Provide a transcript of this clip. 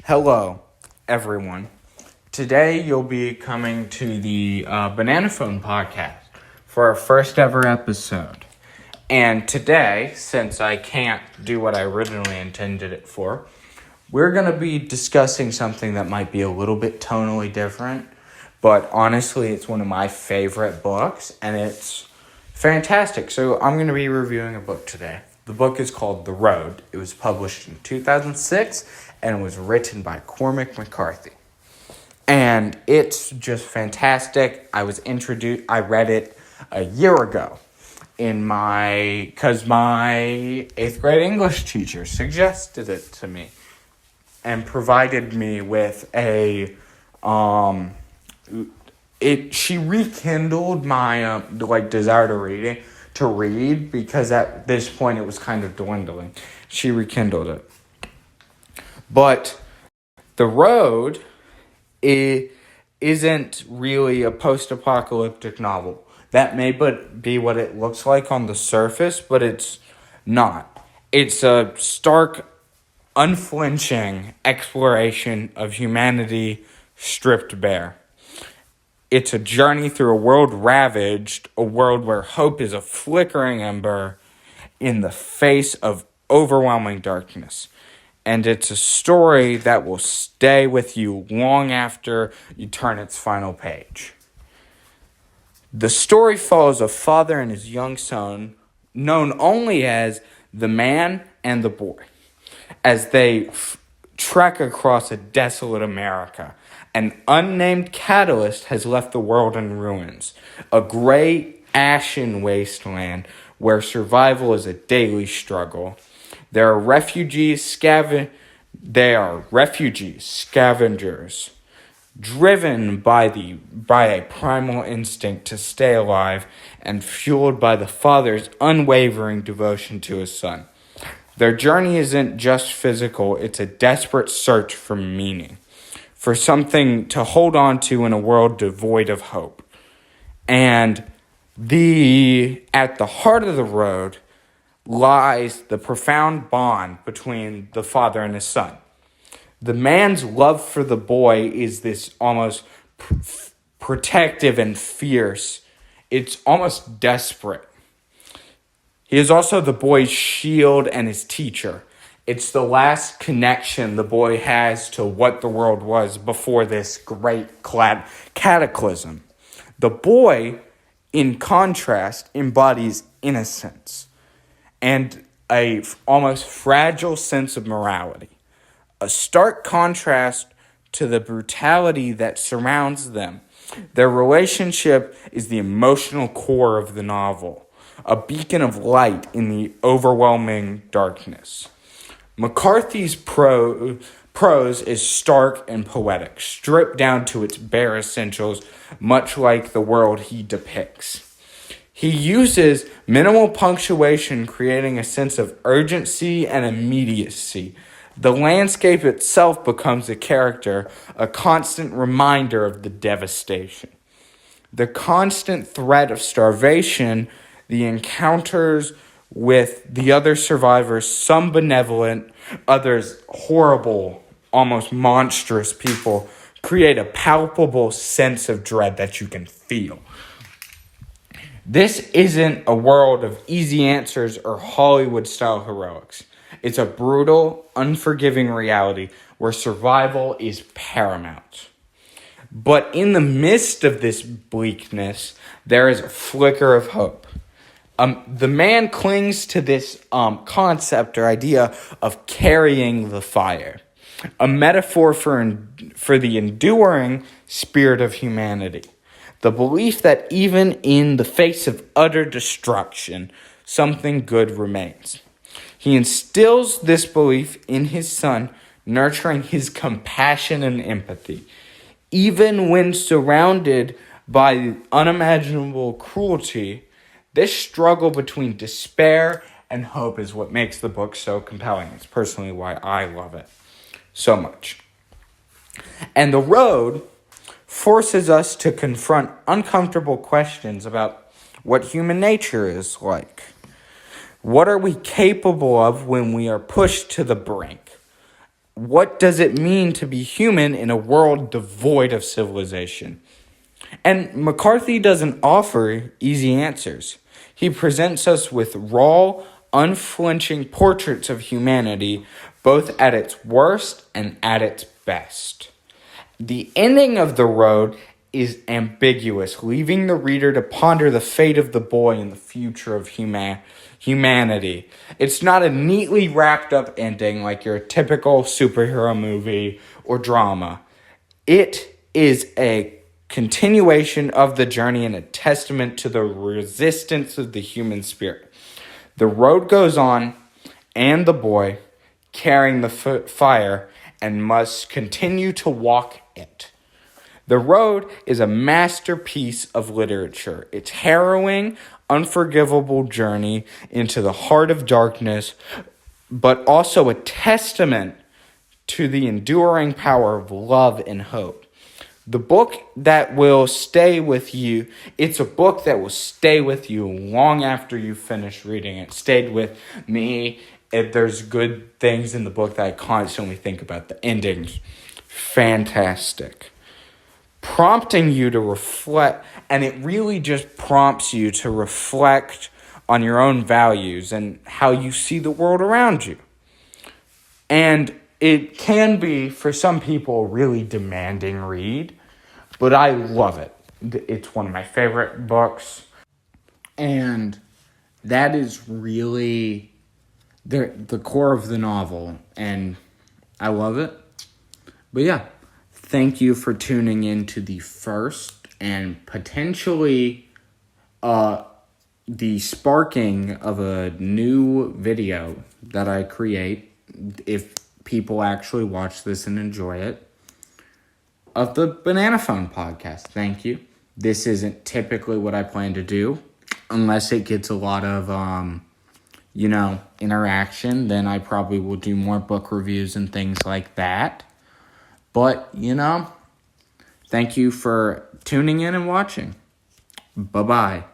Hello, everyone. Today you'll be coming to the Banana Phone podcast for our first ever episode. And today, since I can't do what I originally intended it for, we're going to be discussing something that might be a little bit tonally different, but honestly, it's one of my favorite books, and it's fantastic. So I'm going to be reviewing a book today. The book is called The Road. It was published in 2006, and was written by Cormac McCarthy. And it's just fantastic. I read it a year ago because my 8th grade English teacher suggested it to me and provided me with she rekindled my desire to read because at this point it was kind of dwindling. She rekindled it. But The Road isn't really a post-apocalyptic novel. That may be what it looks like on the surface, but it's not. It's a stark, unflinching exploration of humanity stripped bare. It's a journey through a world ravaged, a world where hope is a flickering ember in the face of overwhelming darkness. And it's a story that will stay with you long after you turn its final page. The story follows a father and his young son, known only as the man and the boy, as they trek across a desolate America. An unnamed catalyst has left the world in ruins, a gray, ashen wasteland where survival is a daily struggle. They are refugees, scavengers, driven by a primal instinct to stay alive and fueled by the father's unwavering devotion to his son. Their journey isn't just physical, it's a desperate search for meaning, for something to hold on to in a world devoid of hope. And at the heart of The Road lies the profound bond between the father and his son. The man's love for the boy is this almost protective and fierce. It's almost desperate. He is also the boy's shield and his teacher. It's the last connection the boy has to what the world was before this great cataclysm. The boy, in contrast, embodies innocence and a almost fragile sense of morality, a stark contrast to the brutality that surrounds them. Their relationship is the emotional core of the novel, a beacon of light in the overwhelming darkness. McCarthy's prose is stark and poetic, stripped down to its bare essentials, much like the world he depicts. He uses minimal punctuation, creating a sense of urgency and immediacy. The landscape itself becomes a character, a constant reminder of the devastation. The constant threat of starvation, the encounters with the other survivors, some benevolent, others horrible, almost monstrous people, create a palpable sense of dread that you can feel. This isn't a world of easy answers or Hollywood-style heroics. It's a brutal, unforgiving reality where survival is paramount. But in the midst of this bleakness, there is a flicker of hope. The man clings to this concept or idea of carrying the fire, a metaphor for the enduring spirit of humanity. The belief that even in the face of utter destruction, something good remains. He instills this belief in his son, nurturing his compassion and empathy. Even when surrounded by unimaginable cruelty, this struggle between despair and hope is what makes the book so compelling. It's personally why I love it so much. And The Road forces us to confront uncomfortable questions about what human nature is like. What are we capable of when we are pushed to the brink? what does it mean to be human in a world devoid of civilization? And McCarthy doesn't offer easy answers. He presents us with raw, unflinching portraits of humanity, both at its worst and at its best. The ending of The Road is ambiguous, leaving the reader to ponder the fate of the boy and the future of humanity. It's not a neatly wrapped up ending like your typical superhero movie or drama. It is a continuation of the journey and a testament to the resistance of the human spirit. The road goes on, and the boy, carrying the fire, and must continue to walk it. The Road is a masterpiece of literature. Its harrowing, unforgivable journey into the heart of darkness, but also a testament to the enduring power of love and hope. The book that will stay with you, it's a book that will stay with you long after you finish reading it. It stayed with me. There's good things in the book that I constantly think about. The ending's fantastic. Prompting you to reflect, and it really just prompts you to reflect on your own values and how you see the world around you. And it can be, for some people, a really demanding read, but I love it. It's one of my favorite books, and that is really the core of the novel, and I love it. But yeah, thank you for tuning in to the first and potentially the sparking of a new video that I create, if people actually watch this and enjoy it, of the Banana Phone podcast. Thank you. This isn't typically what I plan to do, unless it gets a lot of, interaction. Then I probably will do more book reviews and things like that. But, thank you for tuning in and watching. Bye-bye.